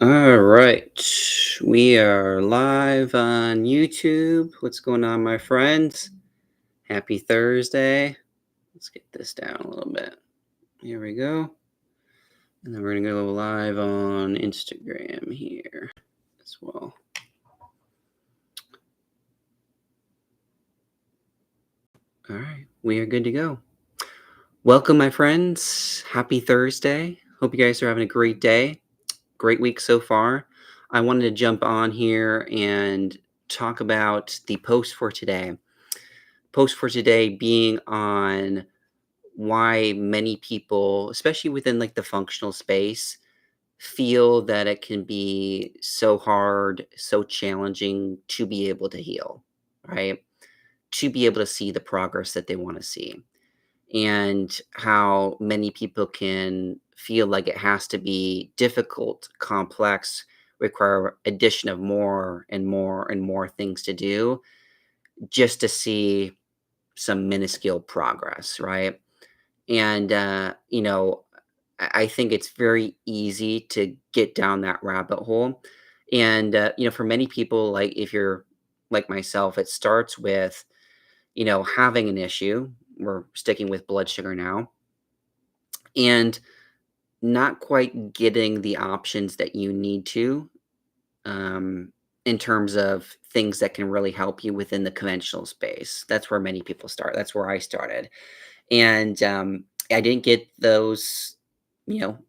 All right. We are live on YouTube. What's going on, my friends? Happy Thursday. Let's get this down a little bit. Here we go. And then we're going to go live on Instagram here as well. All right. We are good to go. Welcome, my friends. Happy Thursday. Hope you guys are having a great day. Great week so far. I wanted to jump on here and talk about the post for today being on why many people, especially within like the functional space, feel that it can be so hard, so challenging to be able to heal, right? To be able to see the progress that they want to see. And how many people can feel like it has to be difficult, complex, require addition of more and more and more things to do just to see some minuscule progress, right? And, I think it's very easy to get down that rabbit hole. And, for many people, like if you're like myself, it starts with, having an issue. We're sticking with blood sugar now and not quite getting the options that you need to in terms of things that can really help you within the conventional space. That's where many people start. That's where I started. And, I didn't get those,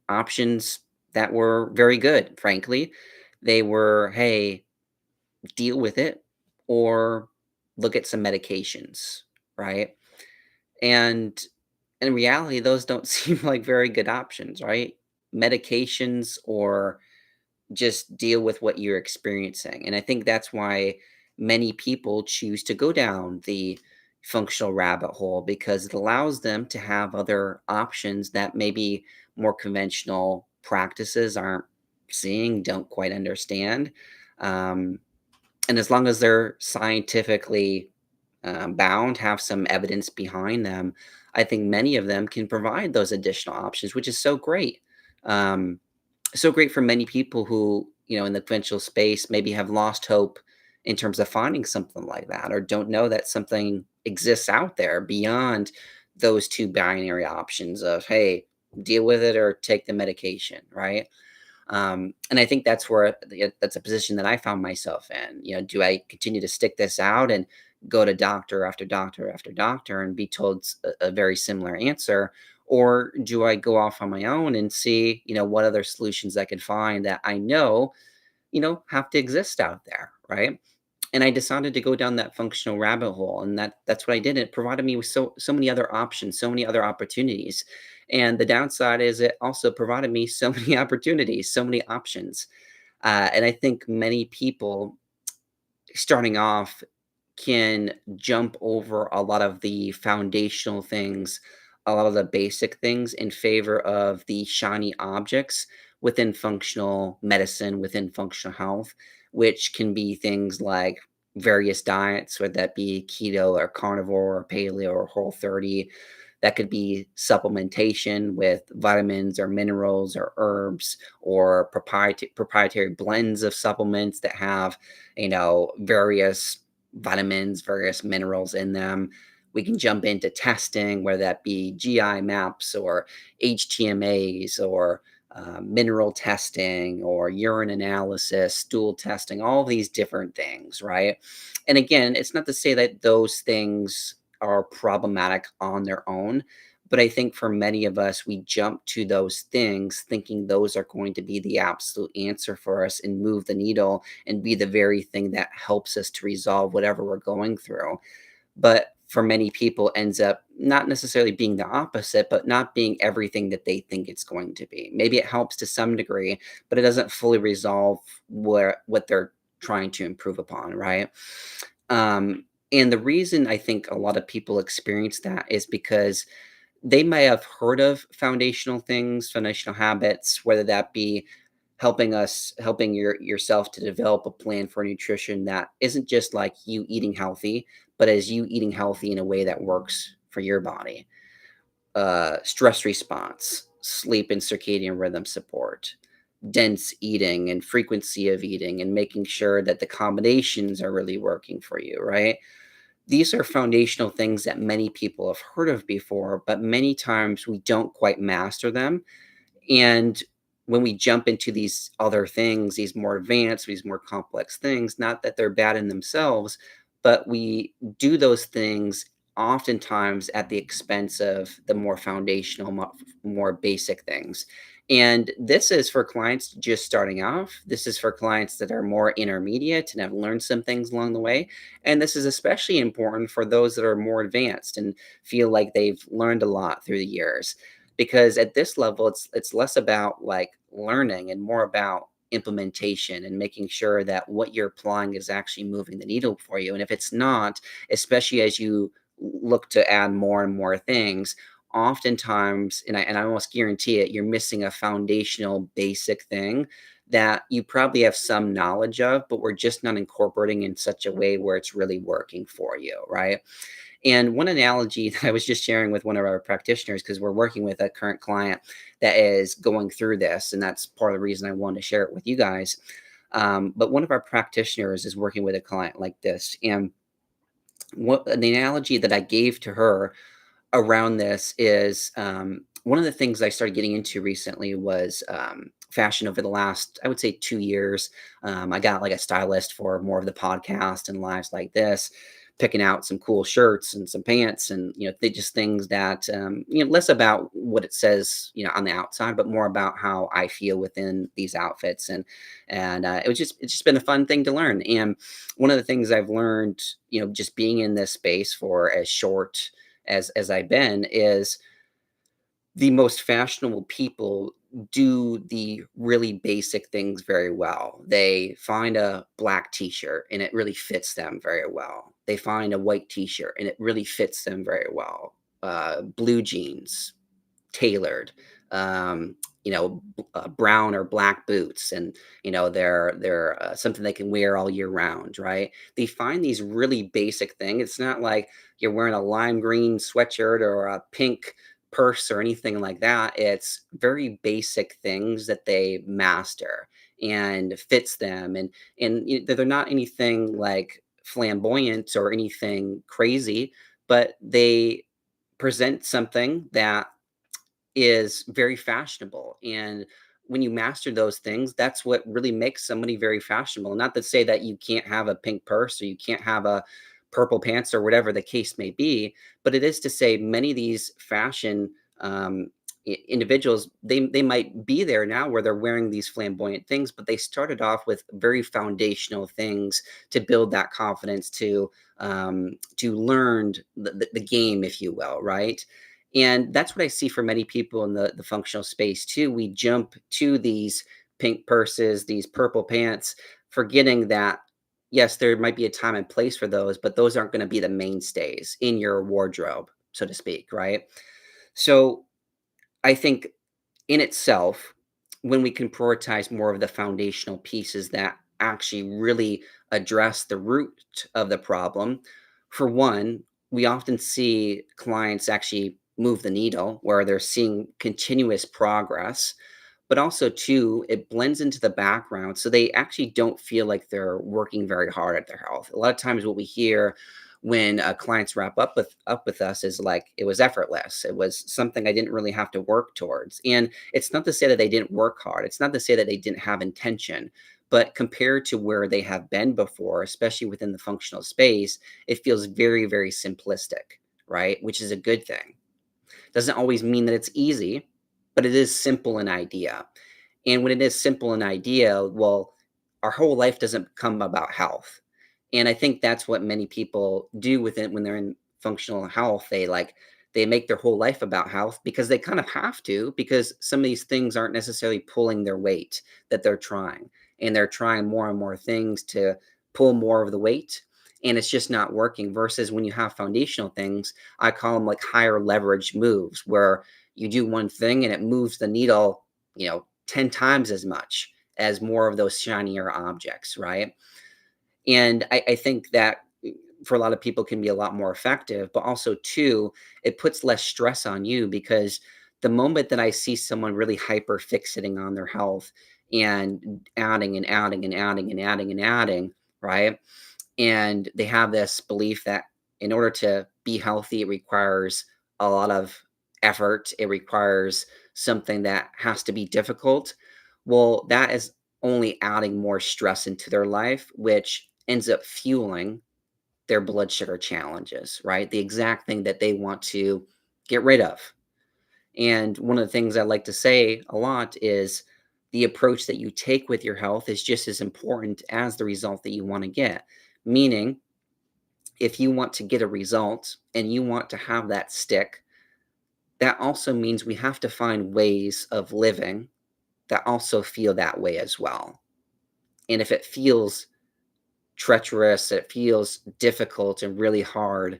options that were very good, frankly. They were, "Hey, deal with it or look at some medications," right? And in reality, those don't seem like very good options, right? Medications or just deal with what you're experiencing. And I think that's why many people choose to go down the functional rabbit hole because it allows them to have other options that maybe more conventional practices aren't seeing, don't quite understand. Um, and as long as they're scientifically bound, have some evidence behind them, I think many of them can provide those additional options, which is so great. Um, so great for many people who, in the conventional space maybe have lost hope in terms of finding something like that or don't know that something exists out there beyond those two binary options of, hey, deal with it or take the medication, right? And I think that's where that's a position that I found myself in. Do I continue to stick this out and go to doctor after doctor after doctor and be told a very similar answer? Or do I go off on my own and see, what other solutions I can find that I know, have to exist out there, right? And I decided to go down that functional rabbit hole, and that's what I did. It provided me with so many other options, so many other opportunities. And the downside is it also provided me so many opportunities, so many options. And I think many people starting off can jump over a lot of the foundational things, a lot of the basic things in favor of the shiny objects within functional medicine, within functional health, which can be things like various diets, whether that be keto or carnivore or paleo or whole 30. That could be supplementation with vitamins or minerals or herbs or proprietary blends of supplements that have, various vitamins, various minerals in them. We can jump into testing, whether that be GI maps or HTMAs or mineral testing or urine analysis, stool testing, all these different things, right? And again, it's not to say that those things are problematic on their own. But I think for many of us, we jump to those things thinking those are going to be the absolute answer for us and move the needle and be the very thing that helps us to resolve whatever we're going through. But for many people ends up not necessarily being the opposite, but not being everything that they think it's going to be. Maybe it helps to some degree, but it doesn't fully resolve what they're trying to improve upon, right? And the reason I think a lot of people experience that is because they may have heard of foundational things, foundational habits, whether that be helping yourself to develop a plan for nutrition that isn't just like you eating healthy, but as you eating healthy in a way that works for your body. Stress response, sleep and circadian rhythm support, dense eating and frequency of eating and making sure that the combinations are really working for you, right? These are foundational things that many people have heard of before, but many times we don't quite master them. And when we jump into these other things, these more advanced, these more complex things, not that they're bad in themselves, but we do those things oftentimes at the expense of the more foundational, more basic things. And this is for clients just starting off. This is for clients that are more intermediate and have learned some things along the way. And this is especially important for those that are more advanced and feel like they've learned a lot through the years, because at this level it's less about like learning and more about implementation and making sure that what you're applying is actually moving the needle for you. And if it's not, especially as you look to add more and more things, oftentimes, and I almost guarantee it, you're missing a foundational basic thing that you probably have some knowledge of, but we're just not incorporating in such a way where it's really working for you, right? And one analogy that I was just sharing with one of our practitioners, because we're working with a current client that is going through this, and that's part of the reason I wanted to share it with you guys. But one of our practitioners is working with a client like this. And what the analogy that I gave to her around this is, one of the things I started getting into recently was fashion over the last, I would say, 2 years. I got like a stylist for more of the podcast and lives like this, picking out some cool shirts and some pants, and they just things that, less about what it says, on the outside, but more about how I feel within these outfits. And it's just been a fun thing to learn. And one of the things I've learned, just being in this space for as short as I've been, is the most fashionable people do the really basic things very well. They find a black t-shirt and it really fits them very well. They find a white t-shirt and it really fits them very well. Blue jeans, tailored, brown or black boots, and they're something they can wear all year round, right? They find these really basic things. It's not like you're wearing a lime green sweatshirt or a pink purse or anything like that. It's very basic things that they master and fits them, and they're not anything like flamboyant or anything crazy, but they present something that is very fashionable. And when you master those things, that's what really makes somebody very fashionable. Not to say that you can't have a pink purse or you can't have a purple pants or whatever the case may be, but it is to say many of these fashion individuals, they might be there now where they're wearing these flamboyant things, but they started off with very foundational things to build that confidence, to learn the game, if you will, right? And that's what I see for many people in the functional space too. We jump to these pink purses, these purple pants, forgetting that yes, there might be a time and place for those, but those aren't going to be the mainstays in your wardrobe, so to speak, right? So I think in itself, when we can prioritize more of the foundational pieces that actually really address the root of the problem, for one, we often see clients actually move the needle where they're seeing continuous progress. But also, too, it blends into the background. So they actually don't feel like they're working very hard at their health. A lot of times, what we hear when clients wrap up with us is like it was effortless. It was something I didn't really have to work towards. And it's not to say that they didn't work hard. It's not to say that they didn't have intention. But compared to where they have been before, especially within the functional space, it feels very, very simplistic, right? Which is a good thing. Doesn't always mean that it's easy, but it is simple in idea. And when it is simple in idea, well, our whole life doesn't come about health. And I think that's what many people do with it when they're in functional health. They make their whole life about health because they kind of have to, because some of these things aren't necessarily pulling their weight that they're trying. And they're trying more and more things to pull more of the weight. And it's just not working. Versus when you have foundational things, I call them like higher leverage moves, where you do one thing and it moves the needle, 10 times as much as more of those shinier objects, right? And I think that for a lot of people can be a lot more effective, but also too, it puts less stress on you, because the moment that I see someone really hyper fixating on their health, and adding and adding and adding and adding and adding, right? And they have this belief that in order to be healthy, it requires a lot of effort. It requires something that has to be difficult. Well, that is only adding more stress into their life, which ends up fueling their blood sugar challenges, right? The exact thing that they want to get rid of. And one of the things I like to say a lot is the approach that you take with your health is just as important as the result that you want to get. Meaning, if you want to get a result and you want to have that stick, that also means we have to find ways of living that also feel that way as well. And if it feels treacherous, it feels difficult and really hard,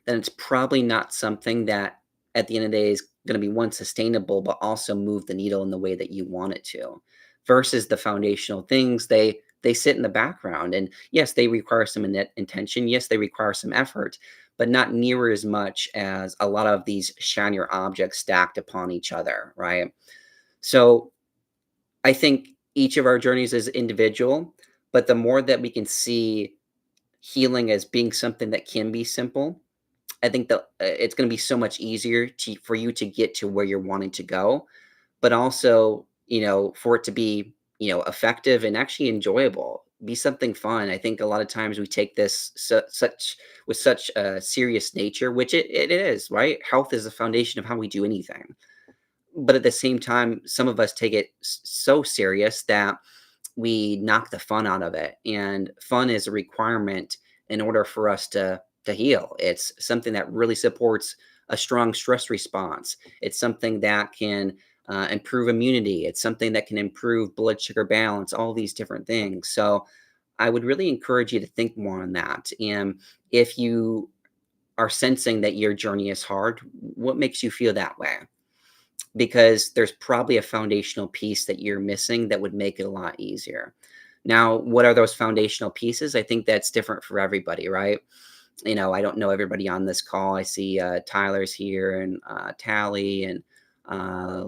then it's probably not something that at the end of the day is going to be one sustainable, but also move the needle in the way that you want it to. Versus the foundational things, they sit in the background, and yes, they require some intention. Yes, they require some effort, but not near as much as a lot of these shinier objects stacked upon each other, right? So I think each of our journeys is individual, but the more that we can see healing as being something that can be simple, I think that it's going to be so much easier for you to get to where you're wanting to go, but also, for it to be, effective and actually enjoyable, be something fun. I think a lot of times we take this such with such a serious nature, which it is, right? Health is the foundation of how we do anything. But at the same time, some of us take it so serious that we knock the fun out of it. And fun is a requirement in order for us to heal. It's something that really supports a strong stress response. It's something that can improve immunity. It's something that can improve blood sugar balance, all these different things. So I would really encourage you to think more on that. And if you are sensing that your journey is hard, what makes you feel that way? Because there's probably a foundational piece that you're missing that would make it a lot easier. Now, what are those foundational pieces? I think that's different for everybody, right? I don't know everybody on this call. I see Tyler's here and Tally and uh,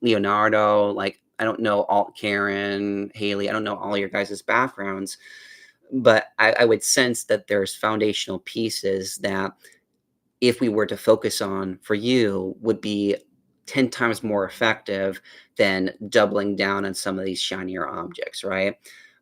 Leonardo. Like, I don't know all Karen, Haley. I don't know all your guys' backgrounds, but I would sense that there's foundational pieces that if we were to focus on for you would be 10 times more effective than doubling down on some of these shinier objects, right?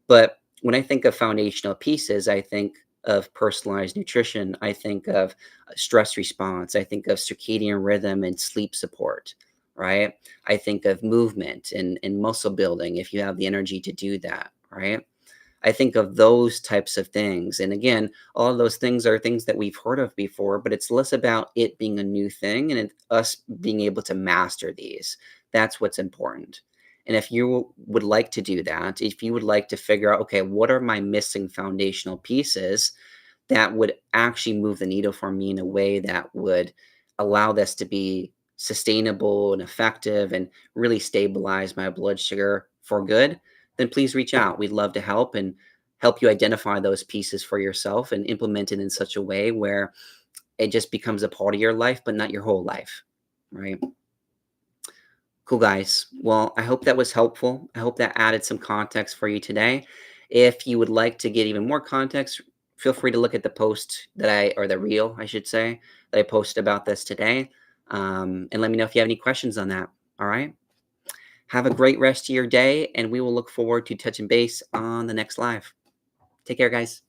But when I think of foundational pieces, I think of personalized nutrition. I think of stress response. I think of circadian rhythm and sleep support, right? I think of movement and muscle building if you have the energy to do that, right? I think of those types of things. And again, all of those things are things that we've heard of before, but it's less about it being a new thing and us being able to master these. That's what's important. And if you would like to do that, if you would like to figure out, okay, what are my missing foundational pieces that would actually move the needle for me in a way that would allow this to be sustainable and effective and really stabilize my blood sugar for good, then please reach out. We'd love to help and help you identify those pieces for yourself and implement it in such a way where it just becomes a part of your life, but not your whole life. Right. Cool, guys. Well, I hope that was helpful. I hope that added some context for you today. If you would like to get even more context, feel free to look at the post or the reel, I should say, that I posted about this today. And let me know if you have any questions on that. All right. Have a great rest of your day, and we will look forward to touching base on the next live. Take care, guys.